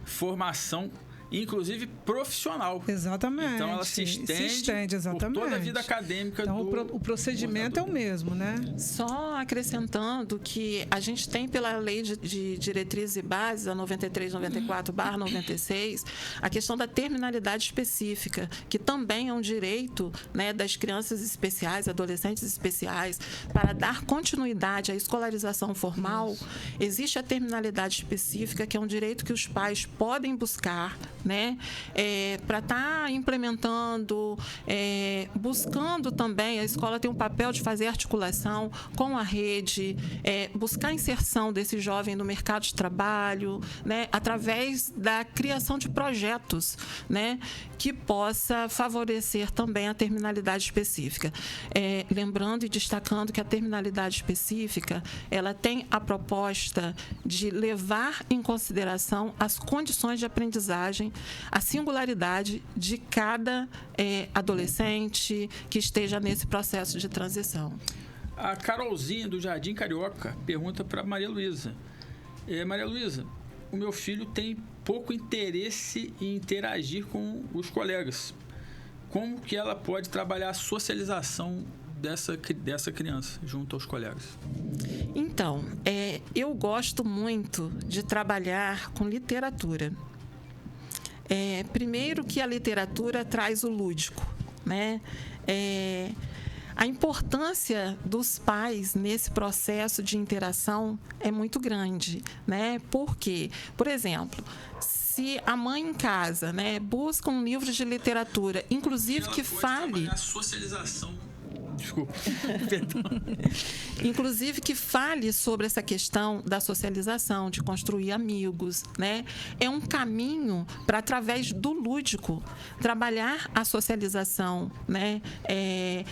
S1: formação, inclusive profissional.
S3: Exatamente.
S1: Então, ela se estende
S3: exatamente.
S1: por toda a vida acadêmica.
S3: Então, o procedimento é o mesmo, né?
S2: Só acrescentando que a gente tem pela Lei de Diretrizes e Bases, a 93/94/96, a questão da terminalidade específica, que também é um direito, né, das crianças especiais, adolescentes especiais, para dar continuidade à escolarização formal. Isso. Existe a terminalidade específica, que é um direito que os pais podem buscar, né, para estar implementando, buscando também. A escola tem um papel de fazer articulação com a rede, buscar a inserção desse jovem no mercado de trabalho, né, através da criação de projetos, né, que possa favorecer também a terminalidade específica. Lembrando e destacando que a terminalidade específica, ela tem a proposta de levar em consideração as condições de aprendizagem, a singularidade de cada adolescente que esteja nesse processo de transição.
S1: A Carolzinha, do Jardim Carioca, pergunta para Maria Luísa. Maria Luísa, o meu filho tem pouco interesse em interagir com os colegas. Como que ela pode trabalhar a socialização dessa criança junto aos colegas?
S2: Então, eu gosto muito de trabalhar com literatura. Primeiro que a literatura traz o lúdico, né? A importância dos pais nesse processo de interação é muito grande, né? Porque, por exemplo, se a mãe em casa, né, busca um livro de literatura, inclusive que fale...
S1: a socialização. Desculpa. Perdão.
S2: Inclusive que fale sobre essa questão da socialização, de construir amigos, né? É um caminho para, através do lúdico, trabalhar a socialização, né?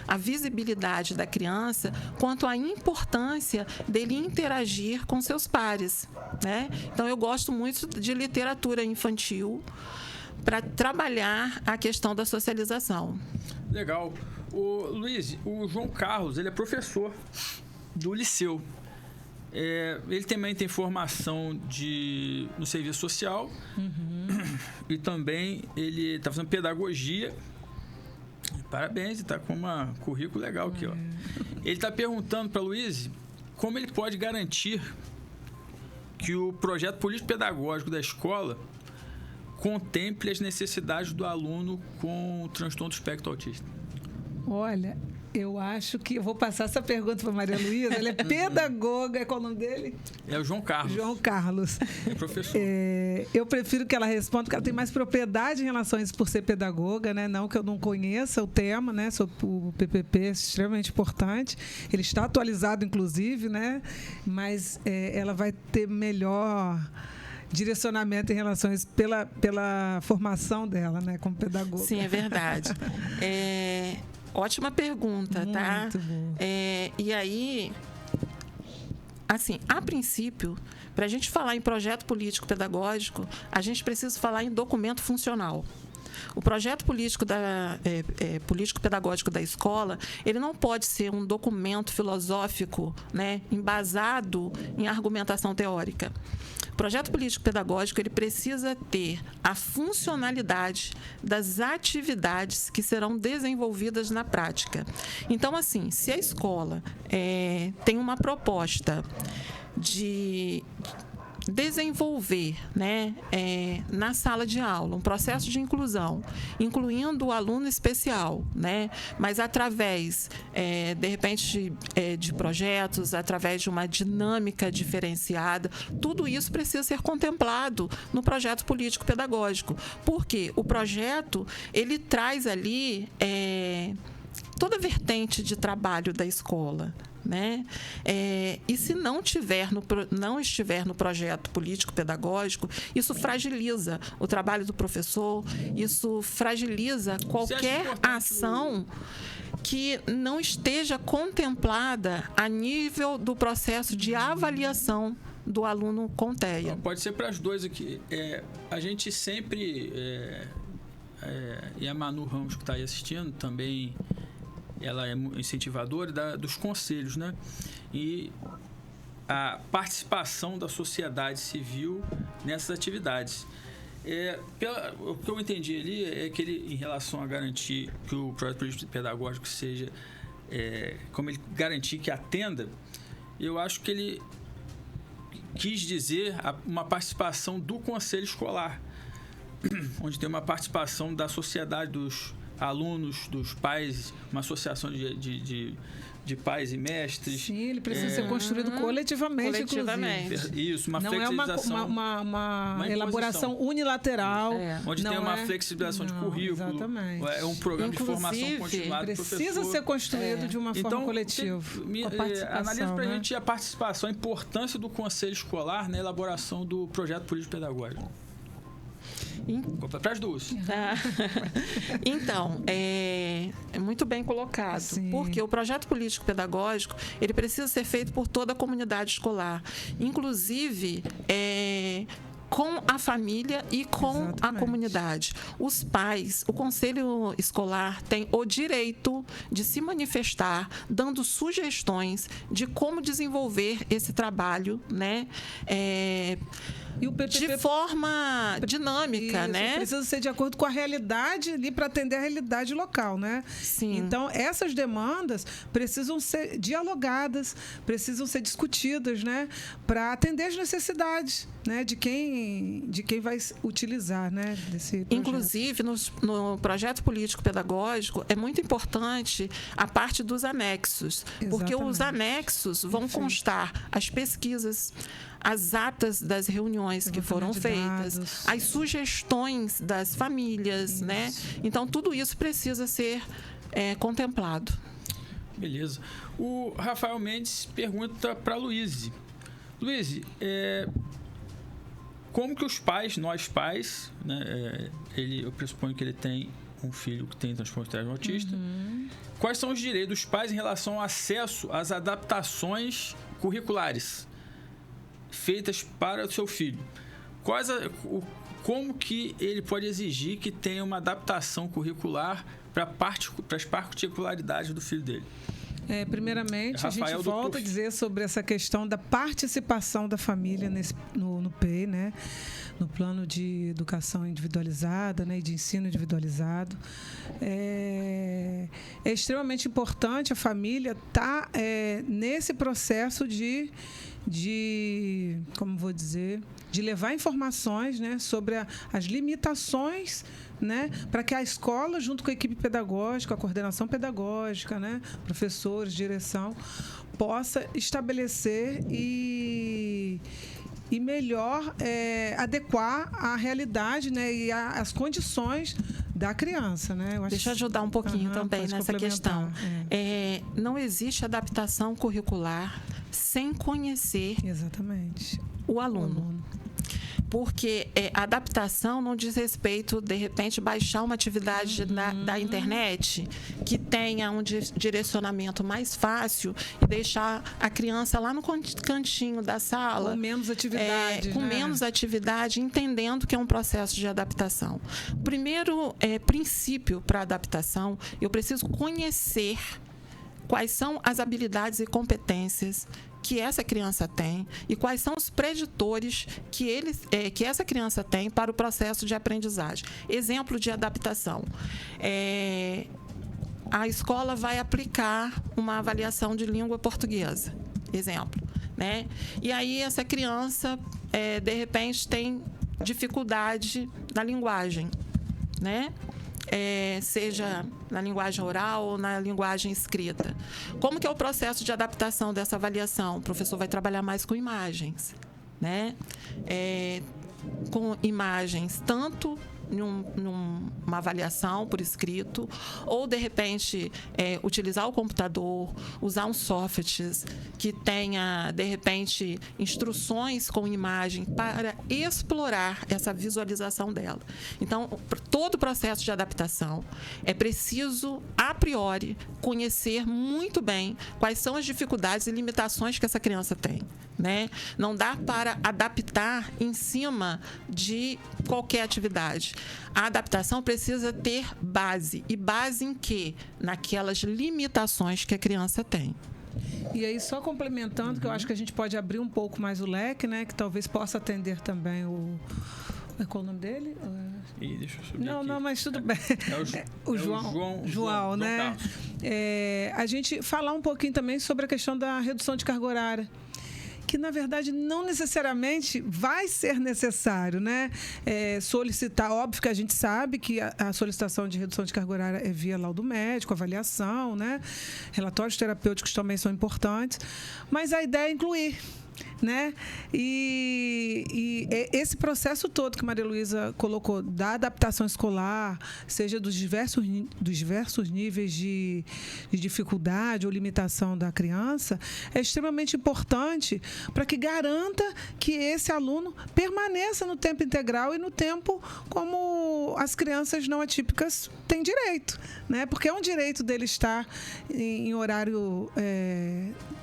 S2: A visibilidade da criança quanto à importância dele interagir com seus pares, né? Então, eu gosto muito de literatura infantil para trabalhar a questão da socialização.
S1: Legal. Luiz, o João Carlos, ele é professor do liceu. Ele também tem formação no serviço social. Uhum. E também ele está fazendo pedagogia. Parabéns, está com um currículo legal aqui. Ó. Ele está perguntando para a Luiz como ele pode garantir que o projeto político-pedagógico da escola contemple as necessidades do aluno com transtorno do espectro autista.
S3: Olha, eu acho que... Eu vou passar essa pergunta para a Maria Luísa. Ela é pedagoga. Qual é o nome dele?
S1: É o João Carlos.
S3: João Carlos.
S1: É professor.
S3: Eu prefiro que ela responda, porque ela tem mais propriedade em relação a isso por ser pedagoga, né? Não que eu não conheça o tema, né? O PPP é extremamente importante. Ele está atualizado, inclusive, né? Mas ela vai ter melhor direcionamento em relação a isso pela formação dela, né? Como pedagoga.
S2: Sim, é verdade. Ótima pergunta,
S3: muito,
S2: tá?
S3: Muito bom.
S2: E aí, assim, a princípio, para a gente falar em projeto político-pedagógico, a gente precisa falar em documento funcional. O projeto político-pedagógico da escola, ele não pode ser um documento filosófico, né, embasado em argumentação teórica. O projeto político-pedagógico, ele precisa ter a funcionalidade das atividades que serão desenvolvidas na prática. Então, assim, se a escola tem uma proposta de desenvolver, né, na sala de aula um processo de inclusão, incluindo o aluno especial, né, mas através, de repente, de projetos, através de uma dinâmica diferenciada, tudo isso precisa ser contemplado no projeto político-pedagógico, porque o projeto, ele traz ali toda vertente de trabalho da escola, né? E se não estiver no projeto político-pedagógico, isso fragiliza o trabalho do professor, isso fragiliza qualquer ação que não esteja contemplada a nível do processo de avaliação do aluno com TEA.
S1: Pode ser para as duas aqui. A gente sempre, e a Manu Ramos, que está aí assistindo, também ela é incentivadora dos conselhos, né? E a participação da sociedade civil nessas atividades. O que eu entendi ali é que ele, em relação a garantir que o projeto político pedagógico seja, como ele garantir que atenda, eu acho que ele quis dizer uma participação do conselho escolar, onde tem uma participação da sociedade, dos alunos, dos pais, uma associação de pais e mestres.
S3: Sim, ele precisa ser construído coletivamente. Inclusive.
S1: Isso, uma
S3: não
S1: flexibilização.
S3: É uma elaboração unilateral.
S1: Onde tem uma flexibilização de currículo.
S3: Exatamente.
S1: É um programa de formação continuada do professor.
S3: Precisa ser construído de uma forma coletiva.
S1: Analisa para a gente a participação, a importância do conselho escolar na elaboração do projeto político pedagógico. Para as duas.
S2: Então, é muito bem colocado. Sim. Porque o projeto político-pedagógico ele precisa ser feito por toda a comunidade escolar, inclusive com a família e com a comunidade. Os pais, o conselho escolar tem o direito de se manifestar, dando sugestões de como desenvolver esse trabalho, né? E o PPP, de forma dinâmica,
S3: isso,
S2: né?
S3: Precisa ser de acordo com a realidade ali, para atender a realidade local, né?
S2: Sim.
S3: Então, essas demandas precisam ser dialogadas, precisam ser discutidas, né? Para atender as necessidades, né? De quem vai utilizar, né? Desse projeto.
S2: Inclusive, no projeto político-pedagógico, é muito importante a parte dos anexos. Exatamente. Porque os anexos vão constar as pesquisas, as atas das reuniões que foram feitas, as sugestões das famílias, né? Então, tudo isso precisa ser contemplado.
S1: Beleza. O Rafael Mendes pergunta para a Luíse. Luíse, como que os pais, nós pais, né, eu pressuponho que ele tem um filho que tem transtorno espectro autista, quais são os direitos dos pais em relação ao acesso às adaptações curriculares feitas para o seu filho? Como que ele pode exigir que tenha uma adaptação curricular para as particularidades do filho dele?
S3: Primeiramente, Rafael, a gente volta a dizer sobre essa questão da participação da família no PEI, né? No plano de educação individualizada, né? E de ensino individualizado. É extremamente importante a família estar nesse processo de como vou dizer, de levar informações, né, sobre as limitações, né, para que a escola, junto com a equipe pedagógica, a coordenação pedagógica, né, professores, direção, possa estabelecer e melhor adequar a realidade, né, e as condições da criança, né?
S2: Deixa eu ajudar um pouquinho também nessa questão. Não existe adaptação curricular sem conhecer o aluno. Porque a adaptação não diz respeito, de repente, baixar uma atividade da internet que tenha um direcionamento mais fácil e deixar a criança lá no cantinho da sala.
S3: Com menos atividade.
S2: Com menos atividade, entendendo que é um processo de adaptação. O primeiro princípio para a adaptação, eu preciso conhecer quais são as habilidades e competências que essa criança tem e quais são os preditores que essa criança tem para o processo de aprendizagem. Exemplo de adaptação. A escola vai aplicar uma avaliação de língua portuguesa. Exemplo. Né? E aí essa criança, de repente, tem dificuldade na linguagem, né? Seja na linguagem oral ou na linguagem escrita. Como que é o processo de adaptação dessa avaliação? O professor vai trabalhar mais com imagens, né? Com imagens tanto numa avaliação por escrito, ou, de repente, utilizar o computador, usar um software que tenha, de repente, instruções com imagem para explorar essa visualização dela. Então, todo o processo de adaptação é preciso, a priori, conhecer muito bem quais são as dificuldades e limitações que essa criança tem, né? Não dá para adaptar em cima de qualquer atividade. A adaptação precisa ter base. E base em quê? Naquelas limitações que a criança tem.
S3: E aí, só complementando, que eu acho que a gente pode abrir um pouco mais o leque, né? Que talvez possa atender também o... Qual o nome dele?
S1: Deixa eu subir
S3: não,
S1: aqui.
S3: não, mas tudo bem. O João, né? A gente falar um pouquinho também sobre a questão da redução de carga horária, que, na verdade, não necessariamente vai ser necessário, né? Solicitar, óbvio que a gente sabe que a solicitação de redução de carga horária é via laudo médico, avaliação, né? Relatórios terapêuticos também são importantes, mas a ideia é incluir, né? E esse processo todo que Maria Luísa colocou, da adaptação escolar, seja dos diversos níveis de dificuldade ou limitação da criança, é extremamente importante para que garanta que esse aluno permaneça no tempo integral e no tempo como as crianças não atípicas têm direito, né? Porque é um direito dele estar em horário,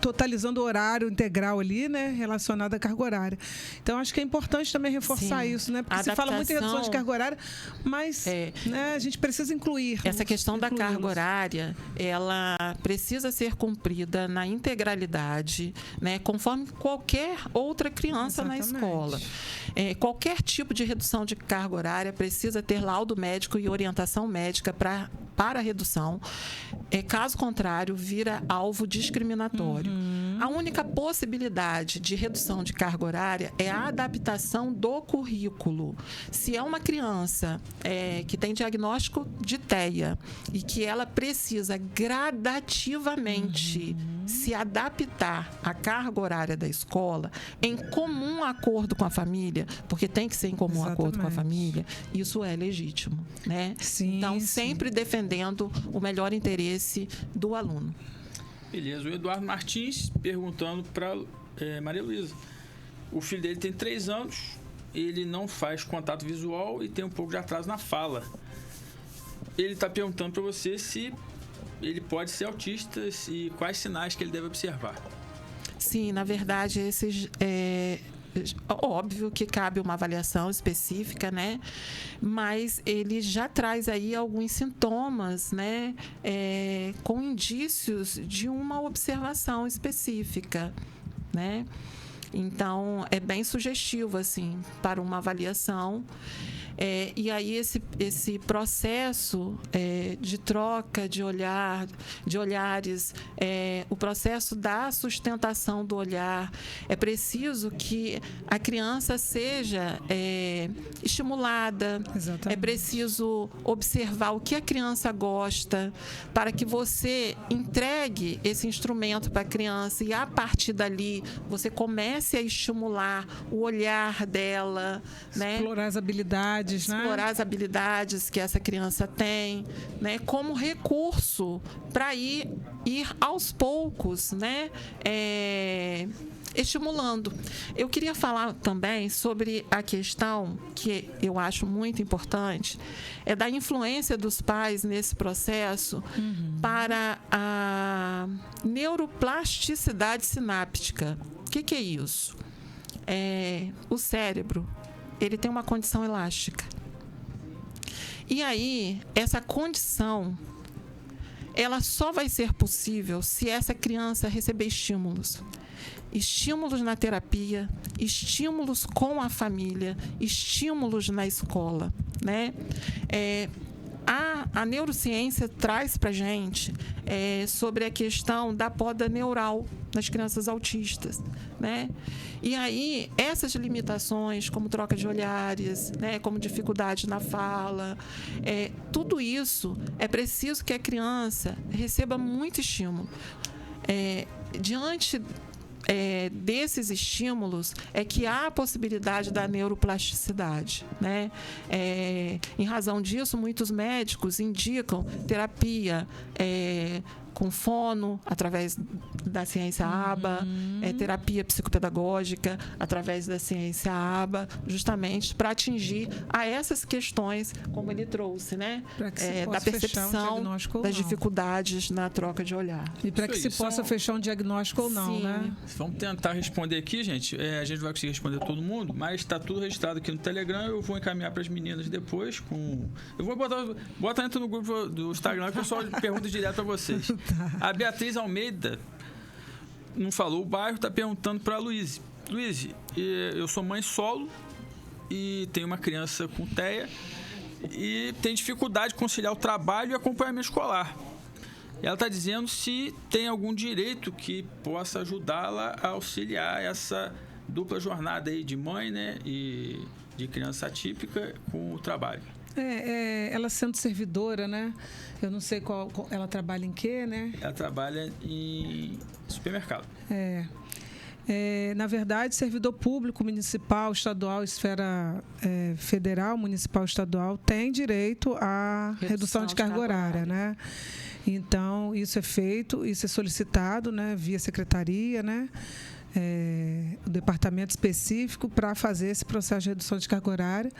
S3: totalizando o horário integral ali, né? Relacionado à carga horária. Então, acho que é importante também reforçar isso, né? Porque se fala muito em redução de carga horária, mas né, a gente precisa incluir.
S2: Essa questão da carga horária, ela precisa ser cumprida na integralidade, né, conforme qualquer outra criança na escola. Qualquer tipo de redução de carga horária precisa ter laudo médico e orientação médica para a redução. Caso contrário, vira alvo discriminatório. A única possibilidade de redução de carga horária é a adaptação do currículo. Se é uma criança que tem diagnóstico de TEA e que ela precisa gradativamente se adaptar à carga horária da escola, em comum acordo com a família, porque tem que ser em comum acordo com a família, isso é legítimo, né?
S3: Sim,
S2: então, sempre defendendo o melhor interesse do aluno.
S1: Beleza. O Eduardo Martins perguntando para Maria Luísa. O filho dele tem 3 anos, ele não faz contato visual e tem um pouco de atraso na fala. Ele está perguntando para você se ele pode ser autista e quais sinais que ele deve observar.
S2: Sim, na verdade, esses... Óbvio que cabe uma avaliação específica, né? Mas ele já traz aí alguns sintomas, né? Com indícios de uma observação específica, né? Então, é bem sugestivo, assim, para uma avaliação. E aí esse processo de troca de olhares, o processo da sustentação do olhar, é preciso que a criança seja estimulada.
S3: Exatamente.
S2: É preciso observar o que a criança gosta para que você entregue esse instrumento para a criança e, a partir dali, você comece a estimular o olhar dela, né?
S3: Explorar as habilidades,
S2: explorar as habilidades que essa criança tem, né, como recurso para ir aos poucos, né, estimulando. Eu queria falar também sobre a questão que eu acho muito importante, da influência dos pais nesse processo para a neuroplasticidade sináptica. O que é isso? O cérebro, ele tem uma condição elástica. E aí, essa condição, ela só vai ser possível se essa criança receber estímulos. Estímulos na terapia, estímulos com a família, estímulos na escola, né? A neurociência traz para a gente sobre a questão da poda neural nas crianças autistas, né? E aí, essas limitações, como troca de olhares, né, como dificuldade na fala, tudo isso é preciso que a criança receba muito estímulo. Diante desses estímulos é que há a possibilidade da neuroplasticidade, né? Em razão disso, muitos médicos indicam terapia com fono, através da ciência ABA, terapia psicopedagógica, através da ciência ABA, justamente para atingir a essas questões, como ele trouxe, né? Da percepção das dificuldades na troca de olhar.
S3: E para que se possa fechar um diagnóstico ou não, né?
S1: Vamos tentar responder aqui, gente. A gente vai conseguir responder todo mundo, mas está tudo registrado aqui no Telegram. Eu vou encaminhar para as meninas depois. Eu vou botar dentro no grupo do Instagram, que o pessoal pergunta direto para vocês. A Beatriz Almeida não falou o bairro, está perguntando para a Luíse. Luíse, eu sou mãe solo e tenho uma criança com TEA e tem dificuldade de conciliar o trabalho e acompanhamento escolar. Ela está dizendo se tem algum direito que possa ajudá-la a auxiliar essa dupla jornada aí de mãe, né, e de criança atípica com o trabalho.
S3: Ela sendo servidora, né? Eu não sei ela trabalha em quê, né?
S1: Ela trabalha em supermercado.
S3: Na verdade, servidor público, municipal, estadual, esfera federal, municipal, estadual, tem direito à redução de carga horária, né? Então, isso é feito, isso é solicitado, né, via secretaria, né? O departamento específico para fazer esse processo de redução de carga horária,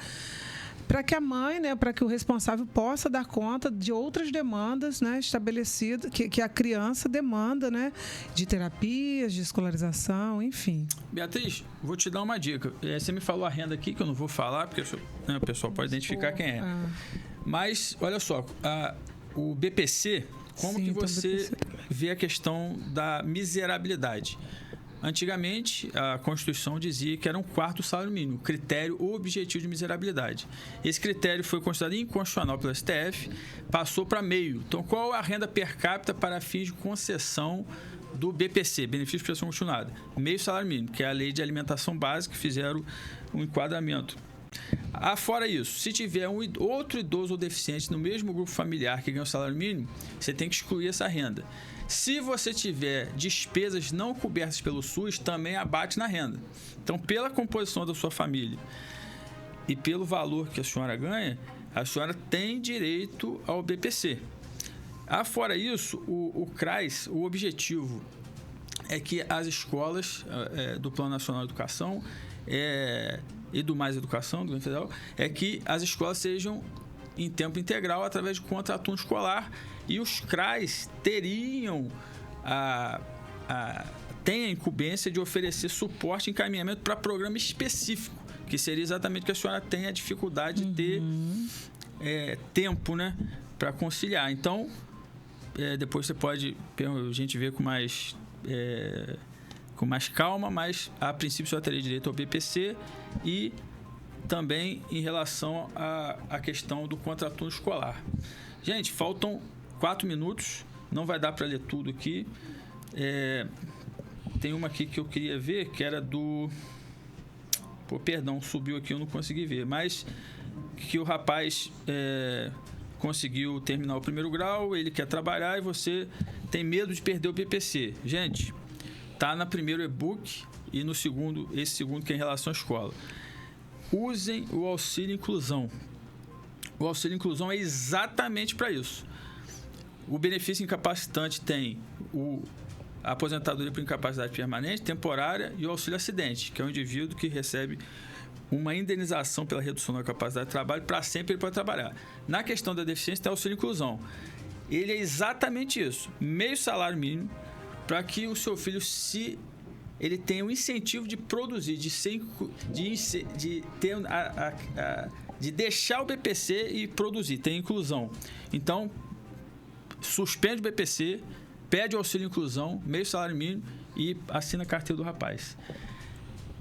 S3: para que a mãe, né, para que o responsável possa dar conta de outras demandas, né, estabelecidas, que a criança demanda, né, de terapias, de escolarização, enfim.
S1: Beatriz, vou te dar uma dica. Você me falou a renda aqui, que eu não vou falar, porque o pessoal pode identificar quem é. Mas, olha só, o BPC, como que você vê a questão da miserabilidade? Antigamente, a Constituição dizia que era 1/4 do salário mínimo, critério objetivo de miserabilidade. Esse critério foi considerado inconstitucional pelo STF, passou para meio. Então, qual é a renda per capita para fins de concessão do BPC, Benefício de Prestação Continuada? Meio salário mínimo, que é a Lei de Alimentação Básica, que fizeram um enquadramento. Fora isso, se tiver outro idoso ou deficiente no mesmo grupo familiar que ganha o salário mínimo, você tem que excluir essa renda. Se você tiver despesas não cobertas pelo SUS, também abate na renda. Então, pela composição da sua família e pelo valor que a senhora ganha, a senhora tem direito ao BPC. Fora isso, o CRAS, o objetivo é que as escolas do Plano Nacional de Educação e do Mais Educação, do governo federal, é que as escolas sejam em tempo integral através de contraturno escolar, e os CRAs teriam têm a incumbência de oferecer suporte e encaminhamento para programa específico, que seria exatamente o que a senhora tem a dificuldade de ter tempo, né, para conciliar. Então, depois você pode, a gente vê com mais calma, mas a princípio só teria direito ao BPC e também em relação à questão do contraturno escolar. Gente, faltam 4 minutos, não vai dar para ler tudo aqui. Tem uma aqui que eu queria ver, que era do... perdão, subiu aqui, eu não consegui ver, mas que o rapaz conseguiu terminar o primeiro grau, ele quer trabalhar e você tem medo de perder o BPC. Gente, tá no primeiro e-book e no segundo, esse segundo que é em relação à escola. Usem o auxílio inclusão. O auxílio inclusão é exatamente para isso. O benefício incapacitante tem a aposentadoria por incapacidade permanente, temporária e o auxílio acidente, que é um indivíduo que recebe uma indenização pela redução da capacidade de trabalho, para sempre ele pode trabalhar. Na questão da deficiência tem o auxílio inclusão. Ele é exatamente isso, meio salário mínimo, para que o seu filho ele tenha um incentivo de produzir, de deixar o BPC e produzir, tem inclusão. Então, suspende o BPC, pede o auxílio inclusão, meio salário mínimo e assina a carteira do rapaz.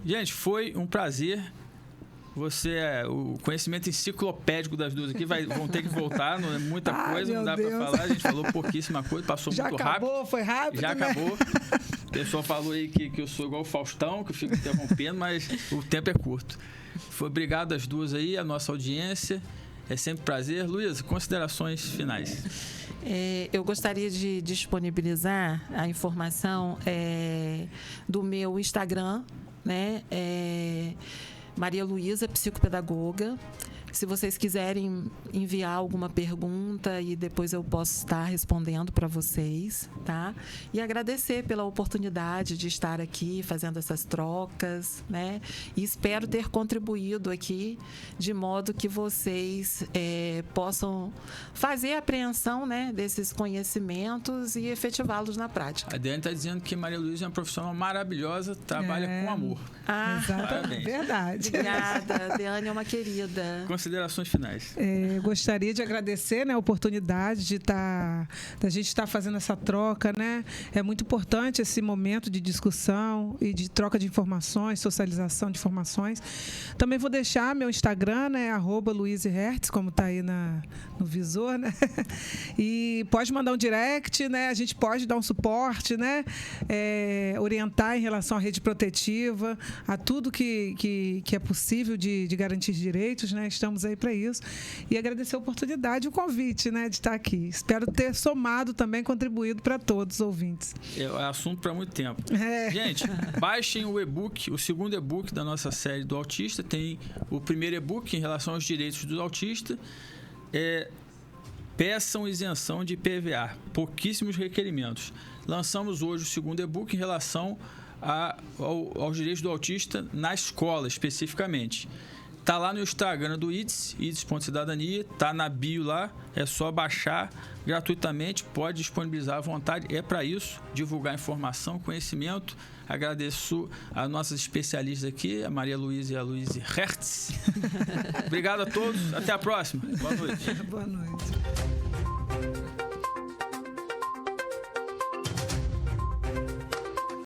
S1: Gente, foi um prazer. O conhecimento enciclopédico das duas aqui vão ter que voltar, não é muita coisa, não dá para falar, a gente falou pouquíssima coisa, passou muito rápido.
S3: Foi rápido,
S1: já
S3: né?
S1: acabou. O pessoal falou aí que eu sou igual o Faustão, que eu fico interrompendo, mas o tempo é curto. Obrigado às duas aí, a nossa audiência, é sempre um prazer. Luísa, considerações finais.
S2: Eu gostaria de disponibilizar a informação do meu Instagram, né? Maria Luísa, psicopedagoga. Se vocês quiserem enviar alguma pergunta e depois eu posso estar respondendo para vocês, tá? E agradecer pela oportunidade de estar aqui fazendo essas trocas, né? E espero ter contribuído aqui de modo que vocês possam fazer a apreensão, né, desses conhecimentos e efetivá-los na prática.
S1: A Dani está dizendo que Maria Luísa é uma profissional maravilhosa, trabalha com amor.
S3: Exatamente. Verdade.
S2: Obrigada, Deane é uma querida.
S1: Considerações finais.
S3: Gostaria de agradecer, né, a oportunidade de da gente estar fazendo essa troca, né? É muito importante esse momento de discussão e de troca de informações, socialização de informações. Também vou deixar meu Instagram, né, @LuizeHertz, como está aí no visor, né? E pode mandar um direct, né? A gente pode dar um suporte, né? Orientar em relação à rede protetiva, a tudo que é possível de garantir direitos, né? Estamos aí para isso. E agradecer a oportunidade e o convite, né, de estar aqui. Espero ter somado também, contribuído para todos os ouvintes.
S1: É assunto para muito tempo. Gente, baixem o e-book, o segundo e-book da nossa série do autista. Tem o primeiro e-book em relação aos direitos do autista. Peçam isenção de IPVA, pouquíssimos requerimentos. Lançamos hoje o segundo e-book em relação aos direitos do autista na escola, especificamente. Está lá no Instagram do IDS.cidadania, está na bio lá, é só baixar gratuitamente, pode disponibilizar à vontade, é para isso, divulgar informação, conhecimento. Agradeço a nossas especialistas aqui, a Maria Luísa e a Luíse Hertz. Obrigado a todos, até a próxima. Boa noite.
S3: Boa noite.